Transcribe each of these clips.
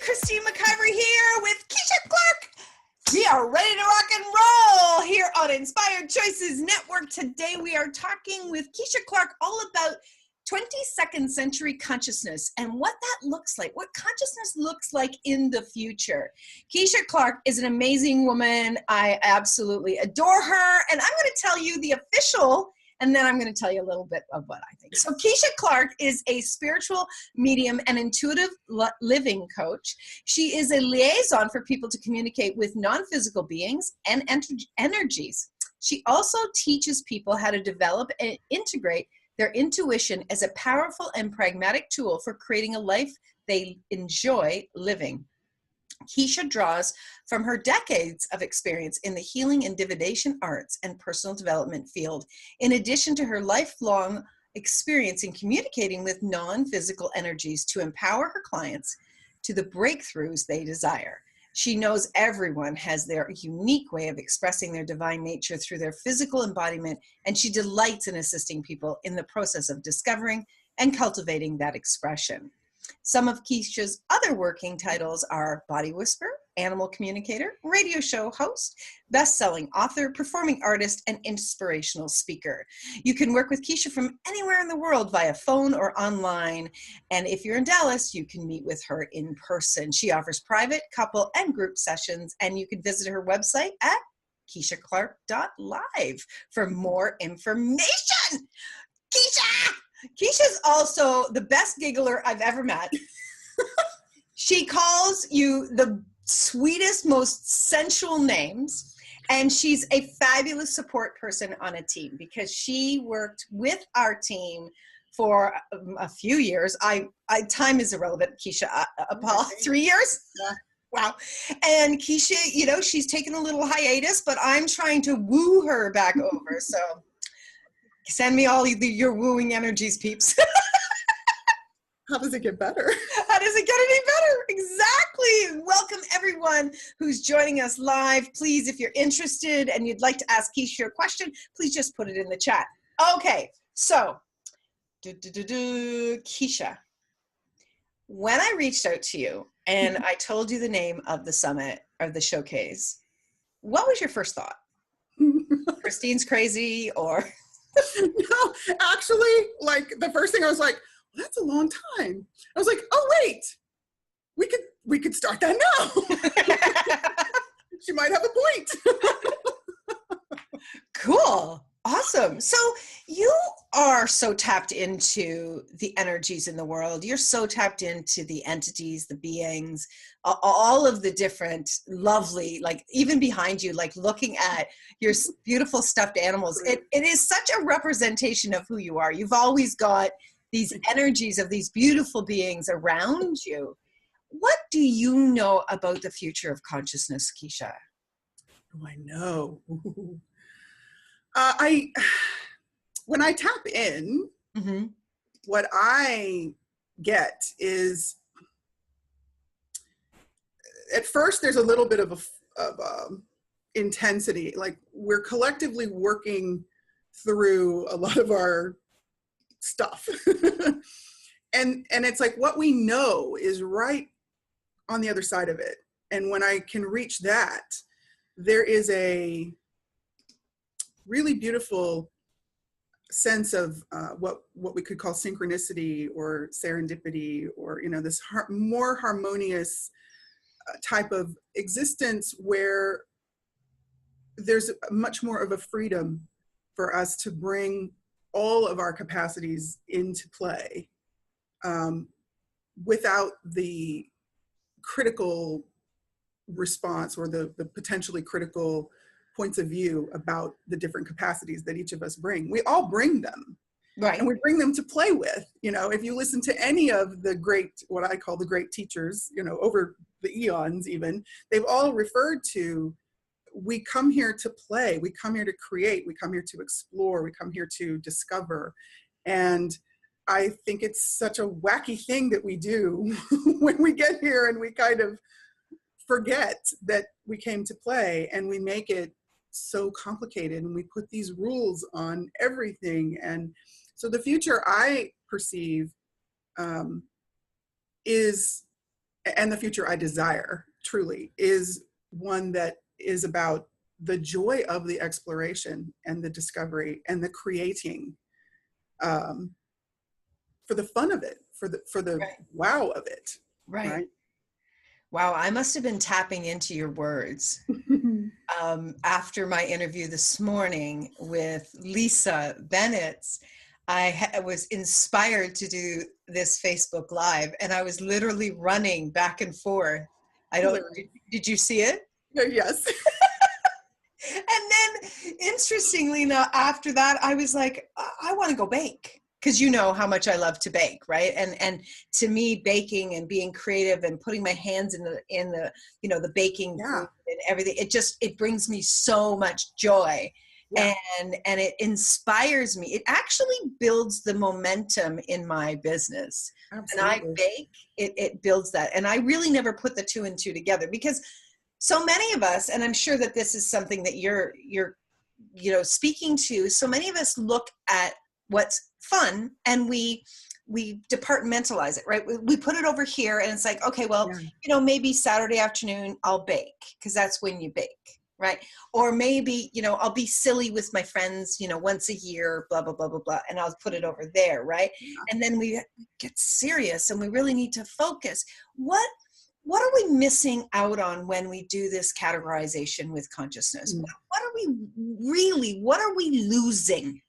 Christine McIver here with Keisha Clark. We are ready to rock and roll here on Inspired Choices Network. Today we are talking with Keisha Clark all about 22nd century consciousness and what that looks like, what consciousness looks like in the future. Keisha Clark is an amazing woman. I absolutely adore her. And I'm going to tell you the official, and then I'm going to tell you a little bit of what I think. So Keisha Clark is a spiritual medium and intuitive living coach. She is a liaison for people to communicate with non-physical beings and energies. She also teaches people how to develop and integrate their intuition as a powerful and pragmatic tool for creating a life they enjoy living. Keisha draws from her decades of experience in the healing and divination arts and personal development field, in addition to her lifelong experience in communicating with non-physical energies to empower her clients to the breakthroughs they desire. She knows everyone has their unique way of expressing their divine nature through their physical embodiment, and she delights in assisting people in the process of discovering and cultivating that expression. Some of Keisha's other working titles are Body Whisperer, Animal Communicator, Radio Show Host, Best-Selling Author, Performing Artist, and Inspirational Speaker. You can work with Keisha from anywhere in the world via phone or online. And if you're in Dallas, you can meet with her in person. She offers private, couple, and group sessions, and you can visit her website at KeishaClark.live for more information. Keisha's also the best giggler I've ever met. She calls you the sweetest, most sensual names, and she's a fabulous support person on a team because she worked with our team for a few years. Time is irrelevant, Keisha. Paul, 3 years? Yeah. Wow. And Keisha, she's taken a little hiatus, but I'm trying to woo her back over. So send me all your wooing energies, peeps. How does it get better? How does it get any better? Exactly. Welcome everyone who's joining us live. Please, if you're interested and you'd like to ask Keisha a question, please just put it in the chat. Okay, so, Keisha, when I reached out to you and I told you the name of the summit or the showcase, what was your first thought? Christine's crazy or... No, actually, like the first thing I was like, well, that's a long time. I was like, oh wait, we could start that now. She might have a point. Cool. Awesome. So you are so tapped into the energies in the world. You're so tapped into the entities, the beings, all of the different lovely, like even behind you, like looking at your beautiful stuffed animals. It is such a representation of who you are. You've always got these energies of these beautiful beings around you. What do you know about the future of consciousness, Keisha? Oh, I know. When I tap in, what I get is, at first there's a little bit of intensity. Like we're collectively working through a lot of our stuff. and it's like what we know is right on the other side of it. And when I can reach that, there is a really beautiful sense of what we could call synchronicity or serendipity, or this more harmonious type of existence where there's much more of a freedom for us to bring all of our capacities into play without the critical response or the potentially critical points of view about the different capacities that each of us bring. We all bring them. Right. And we bring them to play with. If you listen to any of the great, what I call the great teachers, over the eons even, they've all referred to, we come here to play, we come here to create, we come here to explore, we come here to discover. And I think it's such a wacky thing that we do when we get here and we kind of forget that we came to play, and we make it so complicated and we put these rules on everything. And so the future I perceive is and the future I desire truly is one that is about the joy of the exploration and the discovery and the creating, for the fun of it, for the Right. wow of it. Right. Wow, I must have been tapping into your words. After my interview this morning with Lisa Bennett, I was inspired to do this Facebook Live, and I was literally running back and forth. Did you see it? Yes. And then, interestingly enough, after that, I was like, I want to go bake. Because you know how much I love to bake, right? And to me, baking and being creative and putting my hands in the the baking and everything, it brings me so much joy, and it inspires me. It actually builds the momentum in my business. Absolutely. And I bake, it builds that, and I really never put the two and two together, because so many of us, and I'm sure that this is something that you're speaking to. So many of us look at what's fun and we departmentalize it, right? We put it over here, and it's like, okay, well, maybe Saturday afternoon I'll bake, because that's when you bake, right? Or maybe, I'll be silly with my friends, once a year, blah, blah, blah, blah, blah, and I'll put it over there, right? And then we get serious and we really need to focus. What are we missing out on when we do this categorization with consciousness? What are we losing?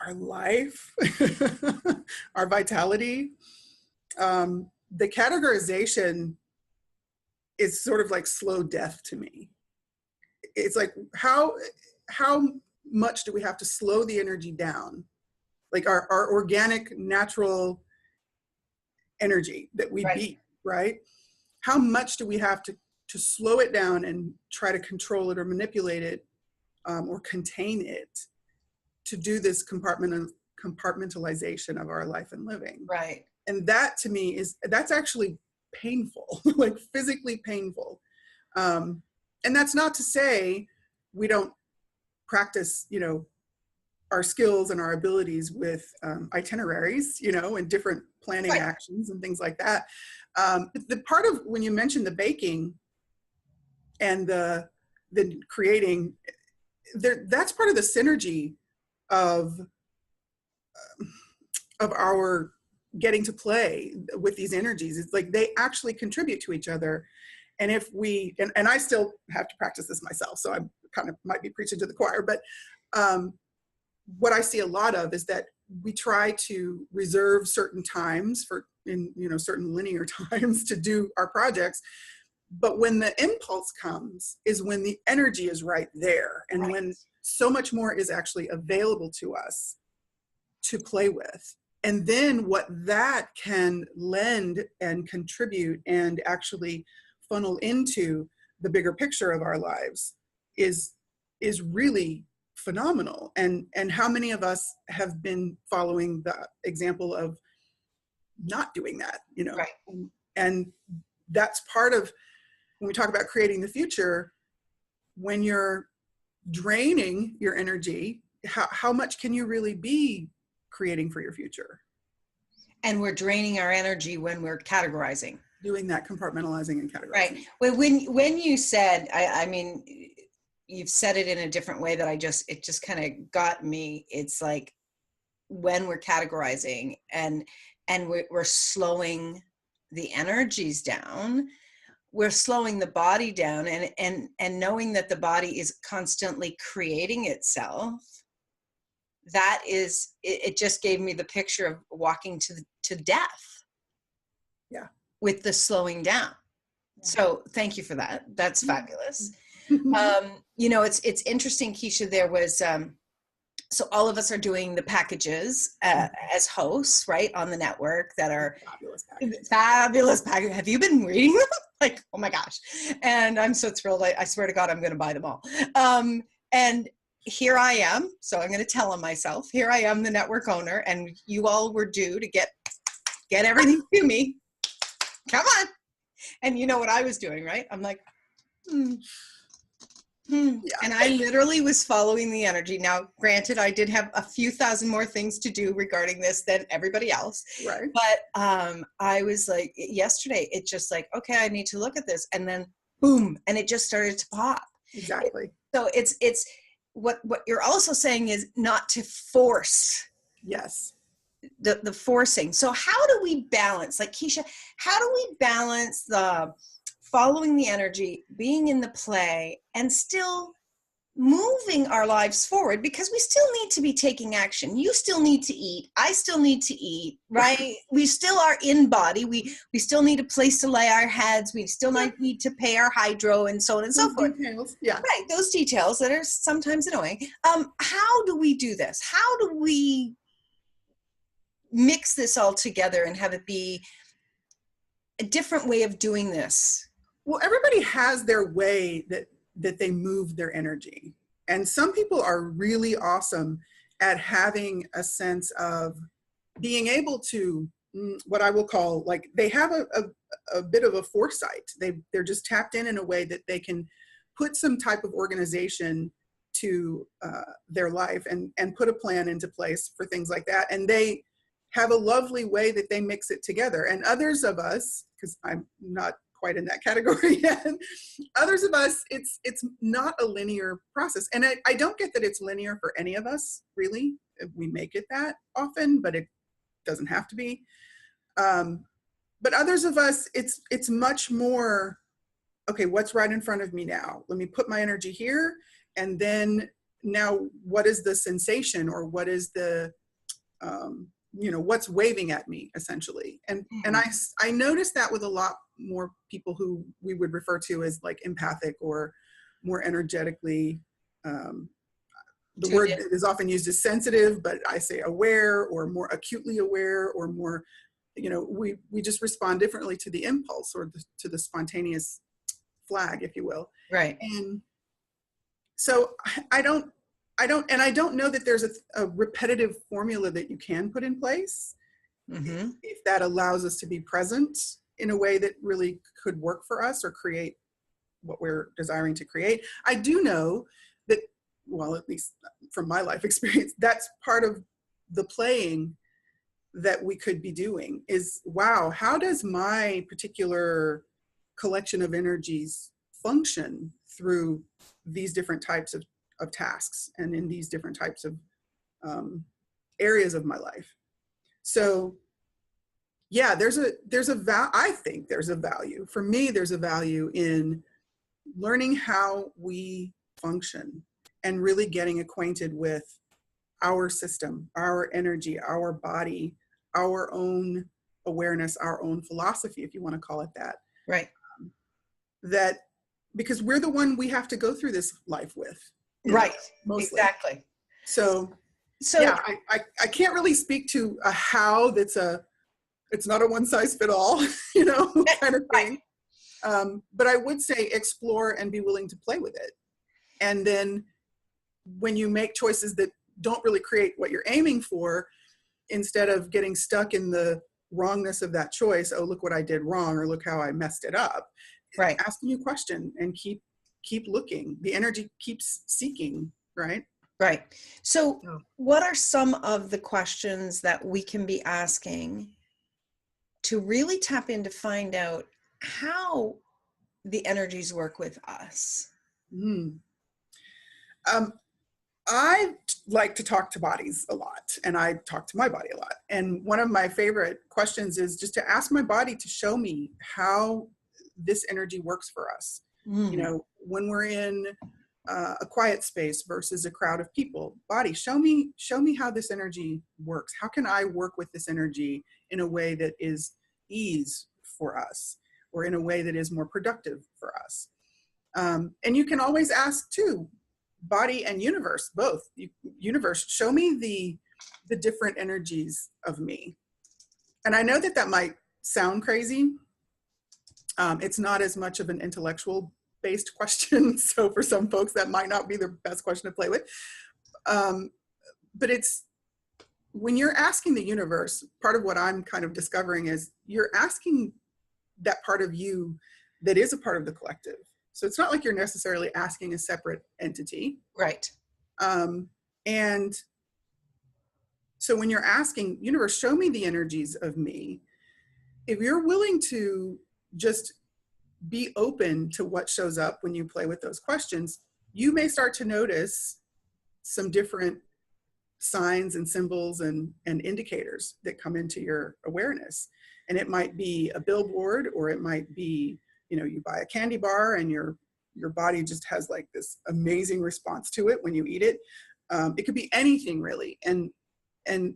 Our life, our vitality. The categorization is sort of like slow death to me. It's like, how much do we have to slow the energy down? Like our organic, natural energy that we beat, right? How much do we have to slow it down and try to control it or manipulate it, or contain it, to do this compartmentalization of our life and living? Right. And that to me that's actually painful, like physically painful. And that's not to say we don't practice, our skills and our abilities with itineraries, and different planning actions and things like that. The part of when you mentioned the baking and the creating, that's part of the synergy of our getting to play with these energies. It's like they actually contribute to each other. And if we, and I still have to practice this myself, so I kind of might be preaching to the choir, but what I see a lot of is that we try to reserve certain times certain linear times to do our projects. But when the impulse comes is when the energy is right there, and when so much more is actually available to us to play with. And then what that can lend and contribute and actually funnel into the bigger picture of our lives is really phenomenal. And how many of us have been following the example of not doing that, and that's part of when we talk about creating the future. When you're draining your energy, how much can you really be creating for your future? And we're draining our energy when we're categorizing. Doing that compartmentalizing and categorizing. Right. Well, when you said, I mean, you've said it in a different way that it just kind of got me. It's like when we're categorizing and we're slowing the energies down, we're slowing the body down, and knowing that the body is constantly creating itself. That is, it just gave me the picture of walking to death. Yeah. With the slowing down. Yeah. So thank you for that. That's fabulous. It's interesting, Keisha, there was, so all of us are doing the packages as hosts, right, on the network that are fabulous packages. Have you been reading them? Like, oh my gosh. And I'm so thrilled. I swear to God, I'm going to buy them all. And here I am. So I'm going to tell on myself. Here I am, the network owner, and you all were due to get everything to me. Come on. And you know what I was doing, right? I'm like, Yeah. And I literally was following the energy. Now, granted, I did have a few thousand more things to do regarding this than everybody else. Right. But I was like, yesterday, it just like, okay, I need to look at this. And then boom, and it just started to pop. Exactly. So it's what you're also saying is not to force Yes. the forcing. So how do we balance, like Keisha, how do we balance the following the energy, being in the play, and still moving our lives forward? Because we still need to be taking action. You still need to eat. I still need to eat, right? We still are in body. We still need a place to lay our heads. We still might need to pay our hydro and so on and so forth. Details. Yeah. Right, those details that are sometimes annoying. How do we do this? How do we mix this all together and have it be a different way of doing this? Well, everybody has their way that they move their energy. And some people are really awesome at having a sense of being able to, what I will call, like, they have a bit of a foresight. They're just tapped in a way that they can put some type of organization to their life and put a plan into place for things like that. And they have a lovely way that they mix it together. And others of us, because I'm not quite in that category yet, others of us, it's not a linear process. And I don't get that it's linear for any of us, really. We make it that often, but it doesn't have to be. But others of us, it's much more, okay, what's right in front of me now? Let me put my energy here. And then now what is the sensation, or what is the, what's waving at me, essentially. And I noticed that with a lot more people who we would refer to as like empathic or more energetically, the word that is often used is sensitive, but I say aware, or more acutely aware, or more, we just respond differently to the impulse, or to the spontaneous flag, if you will. Right. And so I don't know that there's a repetitive formula that you can put in place, if that allows us to be present in a way that really could work for us or create what we're desiring to create. I do know that, well, at least from my life experience, that's part of the playing that we could be doing is, wow, how does my particular collection of energies function through these different types of tasks and in these different types of areas of my life? So yeah, I think there's a value. For me, there's a value in learning how we function and really getting acquainted with our system, our energy, our body, our own awareness, our own philosophy, if you want to call it that. Right. That, because we're the one we have to go through this life with. Right. Mostly. Exactly. So yeah, I can't really speak to a how it's not a one size fit all, kind of thing. But I would say explore and be willing to play with it. And then when you make choices that don't really create what you're aiming for, instead of getting stuck in the wrongness of that choice, oh, look what I did wrong, or look how I messed it up. Right. Ask a new question and keep looking. The energy keeps seeking, right? Right. So what are some of the questions that we can be asking to really tap in to find out how the energies work with us? I like to talk to bodies a lot, and I talk to my body a lot. And one of my favorite questions is just to ask my body to show me how this energy works for us. When we're in a quiet space versus a crowd of people, body, show me how this energy works. How can I work with this energy in a way that is ease for us, or in a way that is more productive for us? And you can always ask too, body and universe, both. Universe, show me the different energies of me. And I know that might sound crazy. It's not as much of an intellectual based question. So for some folks, that might not be the best question to play with. But it's, when you're asking the universe, part of what I'm kind of discovering is you're asking that part of you that is a part of the collective. So it's not like you're necessarily asking a separate entity. Right. And so when you're asking, universe, show me the energies of me, if you're willing to just be open to what shows up when you play with those questions, you may start to notice some different signs and symbols and indicators that come into your awareness. And it might be a billboard, or it might be, you know, you buy a candy bar and your body just has like this amazing response to it when you eat it. It could be anything really. And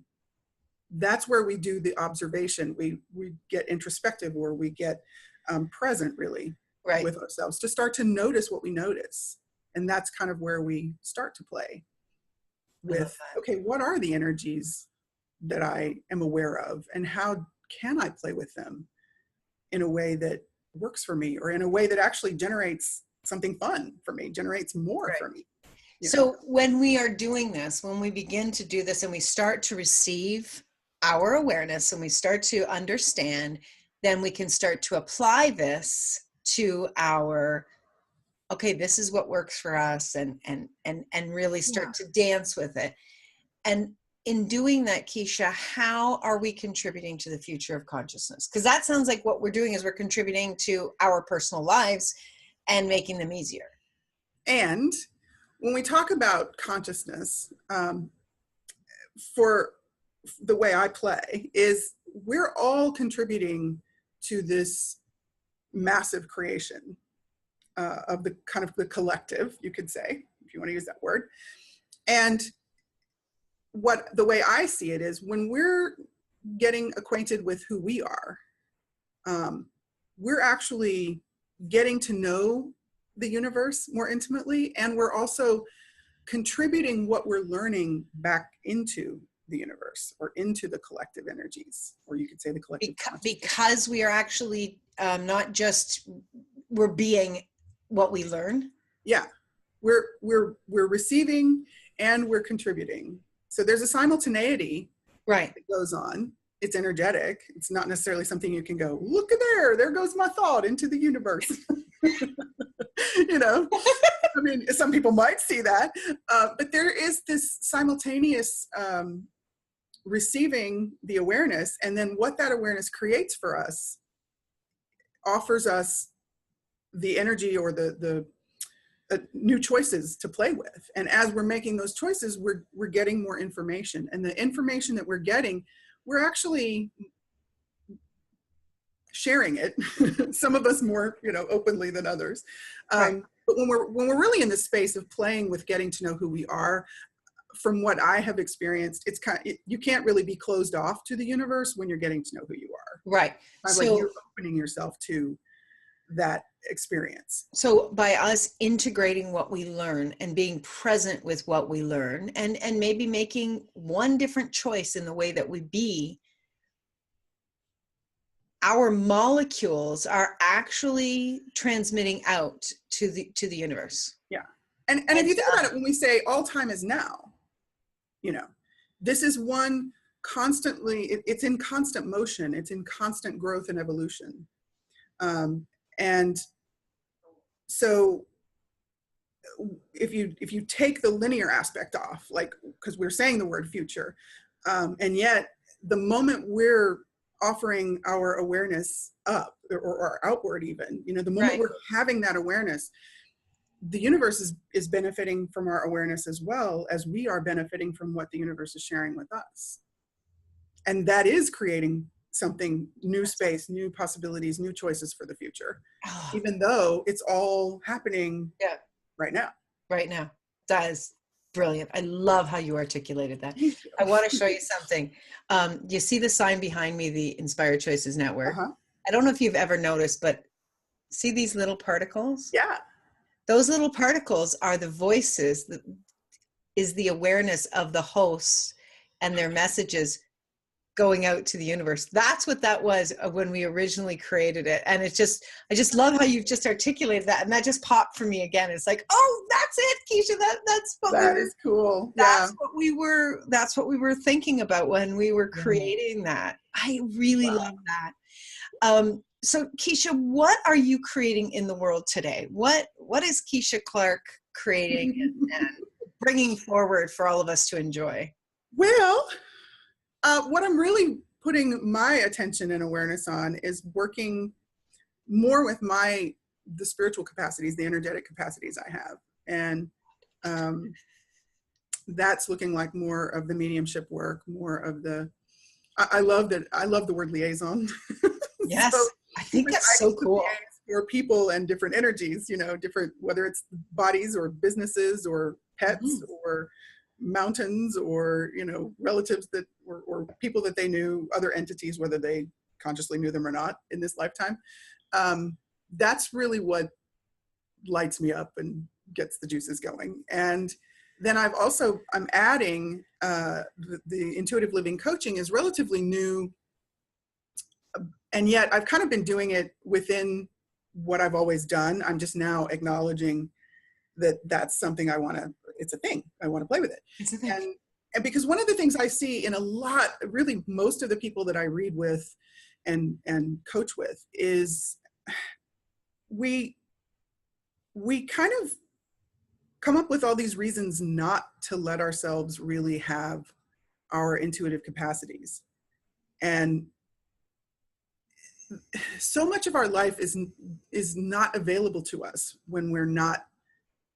that's where we do the observation. We get introspective, or we get present really Right. with ourselves to start to notice what we notice. And that's kind of where we start to play with, okay, what are the energies that I am aware of, and how can I play with them in a way that works for me, or in a way that actually generates something fun for me, generates more for me. So when we are doing this, when we begin to do this and we start to receive our awareness and we start to understand, then we can start to apply this to our, okay, this is what works for us, and really start to dance with it. And in doing that, Keisha, how are we contributing to the future of consciousness? Because that sounds like what we're doing is we're contributing to our personal lives and making them easier. And when we talk about consciousness, for the way I play is, we're all contributing to this massive creation of the kind of the collective, you could say, if you want to use that word. And the way I see it is, when we're getting acquainted with who we are, we're actually getting to know the universe more intimately, and we're also contributing what we're learning back into the universe, or into the collective energies, or you could say the collective because we are actually not just we're being what we learn. Yeah, we're receiving and we're contributing. So there's a simultaneity that goes on. It's energetic. It's not necessarily something you can go, look at there goes my thought into the universe. You know, I mean, some people might see that, but there is this simultaneous receiving the awareness, and then what that awareness creates for us offers us the energy, or the new choices to play with. And as we're making those choices, we're getting more information, and the information that we're getting, we're actually sharing it. Some of us more, you know, openly than others. But when we're really in the space of playing with getting to know who we are, from what I have experienced, it's you can't really be closed off to the universe when you're getting to know who you are. Right. So like you're opening yourself to that experience. So by us integrating what we learn and being present with what we learn, and maybe making one different choice in the way that we be, our molecules are actually transmitting out to the universe. Yeah. And if you think about it, when we say all time is now, you know, this is one constantly, it's in constant motion. It's in constant growth and evolution. And so if you take the linear aspect off, like, because we're saying the word future, and yet the moment we're offering our awareness up, or outward even, you know, the moment we're having that awareness, the universe is benefiting from our awareness, as well as we are benefiting from what the universe is sharing with us. And that is creating something, new space, new possibilities, new choices for the future, even though it's all happening right now. Right now. That is brilliant. I love how you articulated that. I want to show you something. You see the sign behind me, the Inspired Choices Network. I don't know if you've ever noticed, but see these little particles? Yeah. Those little particles are the voices, that is the awareness of the hosts and their messages going out to the universe. That's what that was when we originally created it. And it's just, I just love how you've just articulated that. And that just popped for me again. It's like, oh, that's it, Keisha. That's what that is cool. That's what we were thinking about when we were creating that. I really love that. So Keisha, what are you creating in the world today? What is Keisha Clark creating and bringing forward for all of us to enjoy? Well, what I'm really putting my attention and awareness on is working more with the spiritual capacities, the energetic capacities I have. And that's looking like more of the mediumship work, more of I love the word liaison. Yes, So, I think that's so cool. For people and different energies, different, whether it's bodies or businesses or pets or mountains or, relatives or people that they knew, other entities, whether they consciously knew them or not in this lifetime. That's really what lights me up and gets the juices going. And then I'm adding the intuitive living coaching is relatively new, and yet I've kind of been doing it within what I've always done. I'm just now acknowledging that that's something it's a thing. I want to play with it. It's a thing. And because one of the things I see in really most of the people that I read with and coach with is we kind of come up with all these reasons not to let ourselves really have our intuitive capacities. And so much of our life is not available to us when we're not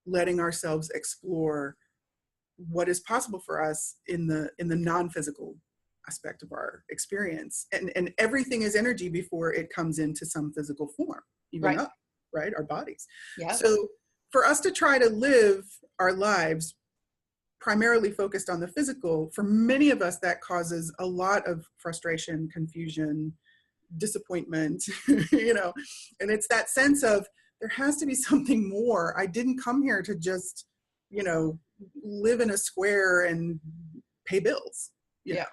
letting ourselves explore what is possible for us in the non-physical aspect of our experience. And everything is energy before it comes into some physical form, even up, right? Our bodies. Yeah. So for us to try to live our lives primarily focused on the physical, for many of us, that causes a lot of frustration, confusion, disappointment, and it's that sense of there has to be something more. I didn't come here to just, live in a square and pay bills. Yeah.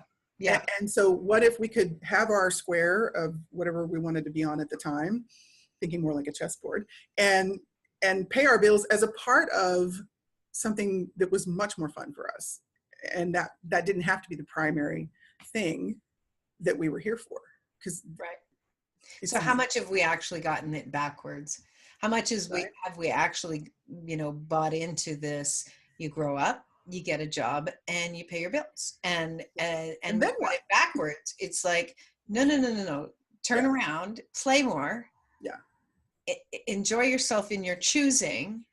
And so what if we could have our square of whatever we wanted to be on at the time, thinking more like a chessboard, and pay our bills as a part of something that was much more fun for us. And that didn't have to be the primary thing that we were here for. So how much have we actually gotten it backwards? How much have we actually, bought into this? You grow up, you get a job, and you pay your bills, and then what? Backwards. It's like no. Turn around, play more. Yeah. Enjoy yourself in your choosing,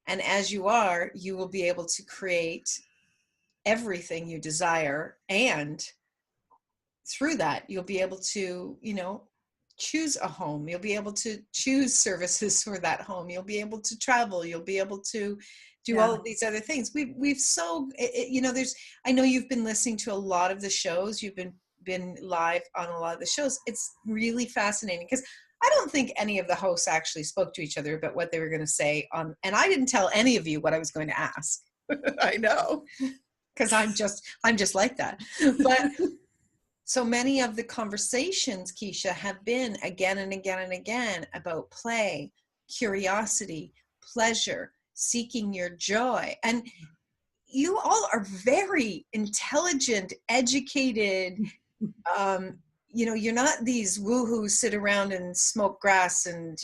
and as you are, you will be able to create everything you desire, and through that, you'll be able to, choose a home. You'll be able to choose services for that home. You'll be able to travel. You'll be able to do all of these other things. I know you've been listening to a lot of the shows. You've been live on a lot of the shows. It's really fascinating because I don't think any of the hosts actually spoke to each other about what they were going to say and I didn't tell any of you what I was going to ask. I know. Because I'm just like that. But so many of the conversations, Keisha, have been again and again and again about play, curiosity, pleasure, seeking your joy. And you all are very intelligent, educated. You're not these woohoos sit around and smoke grass and,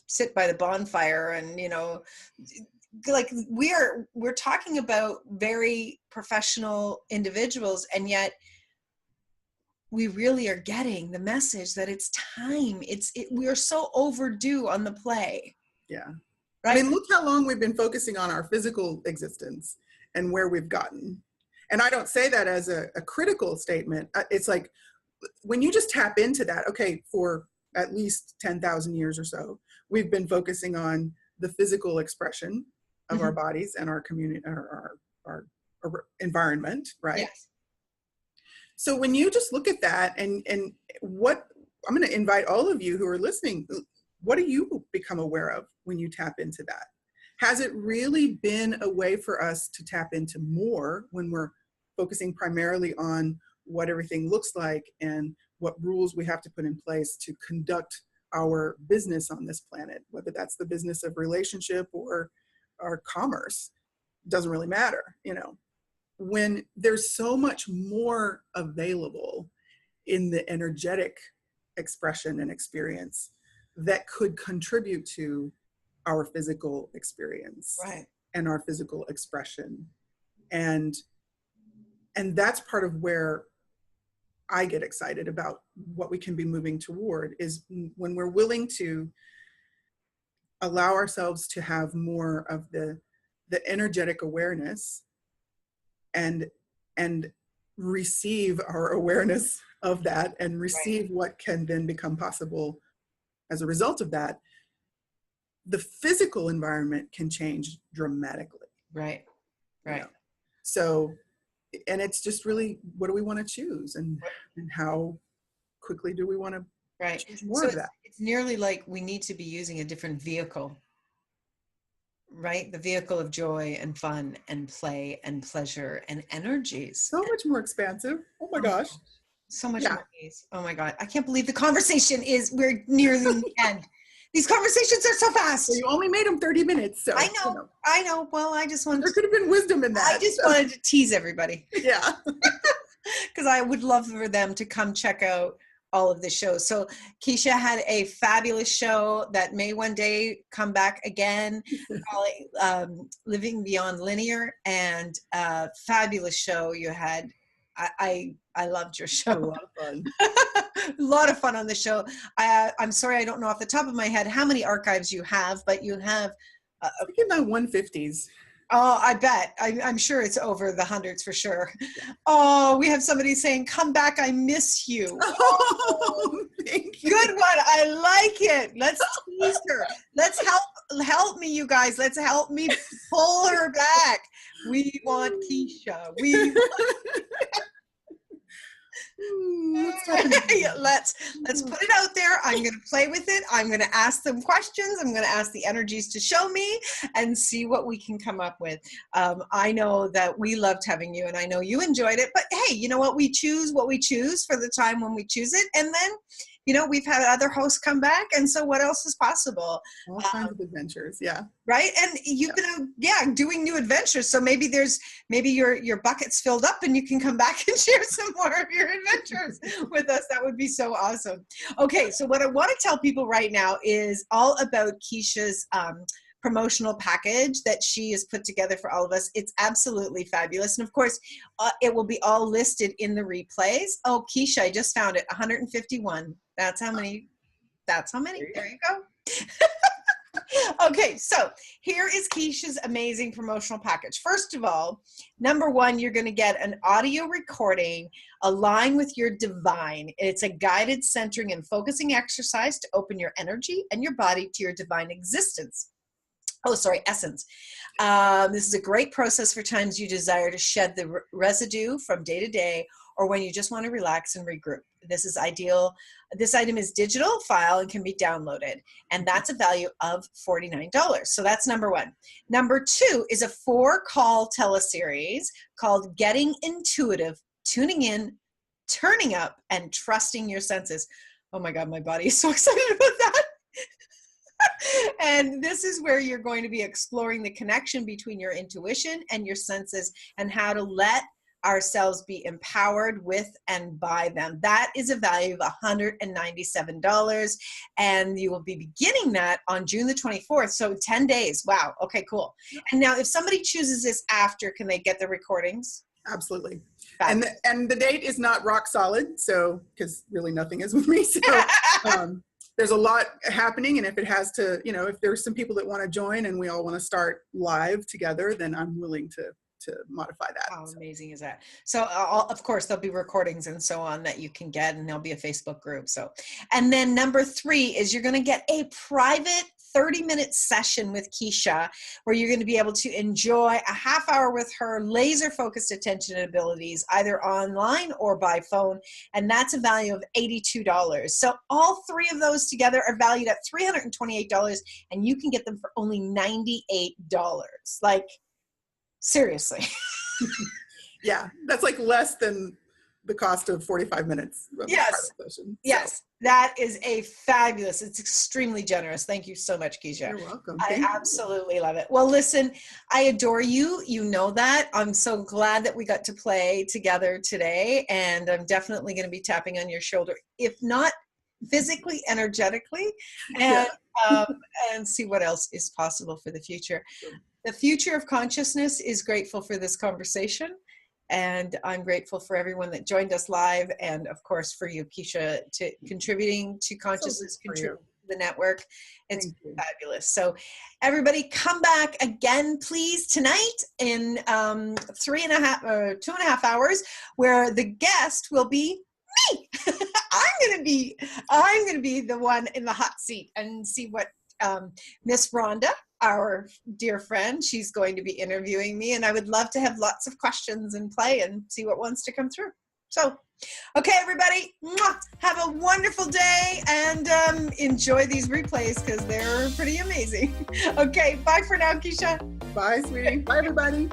sit by the bonfire and, like we're talking about very professional individuals, and yet we really are getting the message that it's time. We are so overdue on the play. Yeah. Right? I mean, look how long we've been focusing on our physical existence and where we've gotten. And I don't say that as a critical statement. It's like when you just tap into that, okay, for at least 10,000 years or so, we've been focusing on the physical expression of our bodies and our community, our environment, right? Yes. So when you just look at that and what, I'm going to invite all of you who are listening, what do you become aware of when you tap into that? Has it really been a way for us to tap into more when we're focusing primarily on what everything looks like and what rules we have to put in place to conduct our business on this planet, whether that's the business of relationship or our commerce, doesn't really matter, when there's so much more available in the energetic expression and experience that could contribute to our physical experience, Right. and our physical expression. And that's part of where I get excited about what we can be moving toward, is when we're willing to allow ourselves to have more of the energetic awareness and receive our awareness of that, and receive what can then become possible as a result of that, the physical environment can change dramatically. Right. Right. You know? So, and it's just really, what do we want to choose, and how quickly do we want to choose more of that? It's nearly like we need to be using a different vehicle, right? The vehicle of joy and fun and play and pleasure and energies. So much more expansive. Oh my gosh. So much more ease. Oh my God. I can't believe the conversation we're nearly the end. These conversations are so fast. So you only made them 30 minutes. So I know. Well, I just wanted there could have been wisdom in that. I just wanted to tease everybody. Yeah. Because I would love for them to come check out all of the shows. So Keisha had a fabulous show that may one day come back again, Living Beyond Linear, and a fabulous show you had. I loved your show. A lot of fun. A lot of fun on the show. I'm sorry, I don't know off the top of my head how many archives you have, but you have I think in the 150s. Oh, I bet. I'm sure it's over the hundreds for sure. Oh, we have somebody saying, come back, I miss you. Oh, thank you. Good one. I like it. Let's tease her. Let's help me, you guys. Let's help me pull her back. We want Keisha. Let's put it out there. I'm going to play with it. I'm going to ask them questions. I'm going to ask the energies to show me and see what we can come up with. I know that we loved having you, and I know you enjoyed it, but hey, you know what? We choose what we choose for the time when we choose it. And then, you know, we've had other hosts come back. And so what else is possible? All kinds of adventures. Yeah. Right. And you can, doing new adventures. So maybe your bucket's filled up and you can come back and share some more of your adventures with us. That would be so awesome. Okay. So what I want to tell people right now is all about Keisha's, promotional package that she has put together for all of us. It's absolutely fabulous. And of course, it will be all listed in the replays. Oh, Keisha, I just found it. 151. That's how many. There you go. Okay, so here is Keisha's amazing promotional package. First of all, number one, you're going to get an audio recording, Align with Your Divine. It's a guided centering and focusing exercise to open your energy and your body to your divine existence. Essence. This is a great process for times you desire to shed the residue from day to day, or when you just want to relax and regroup. This is ideal. This item is digital file and can be downloaded, and that's a value of $49. So that's number one. Number two is a 4-call teleseries called Getting Intuitive, Tuning In, Turning Up, and Trusting Your Senses. Oh my God, my body is so excited about that. And this is where you're going to be exploring the connection between your intuition and your senses, and how to let ourselves be empowered with and by them. That is a value of $197, and you will be beginning that on June the 24th. So 10 days. Wow. Okay, cool. And now if somebody chooses this after, can they get the recordings? Absolutely. And the date is not rock solid. So, because really nothing is with me. So, there's a lot happening, and if it has to, if there's some people that want to join and we all want to start live together, then I'm willing to modify that. How amazing is that? So of course there'll be recordings and so on that you can get, and there'll be a Facebook group. So, and then number 3 is you're going to get a private 30-minute session with Keisha, where you're going to be able to enjoy a half hour with her laser focused attention and abilities, either online or by phone. And that's a value of $82. So all 3 of those together are valued at $328, and you can get them for only $98. Like, seriously. Yeah, that's like less than the cost of 45 minutes. Yes. Session, yes. That is it's extremely generous. Thank you so much, Keisha. You're welcome. I absolutely love it. Well, listen, I adore you. You know that. I'm so glad that we got to play together today, and I'm definitely going to be tapping on your shoulder. If not physically, energetically, and and see what else is possible for the future. The future of consciousness is grateful for this conversation. And I'm grateful for everyone that joined us live. And of course, for you, Keisha, to contributing to consciousness, contributing to the network. It's fabulous. So everybody come back again, please, tonight in 2.5 hours, where the guest will be me. I'm going to be the one in the hot seat and see what Miss Rhonda, our dear friend, she's going to be interviewing me, and I would love to have lots of questions and play and see what wants to come through. So, okay, everybody, have a wonderful day and enjoy these replays because they're pretty amazing. Okay, bye for now, Keisha. Bye, sweetie. Bye, everybody.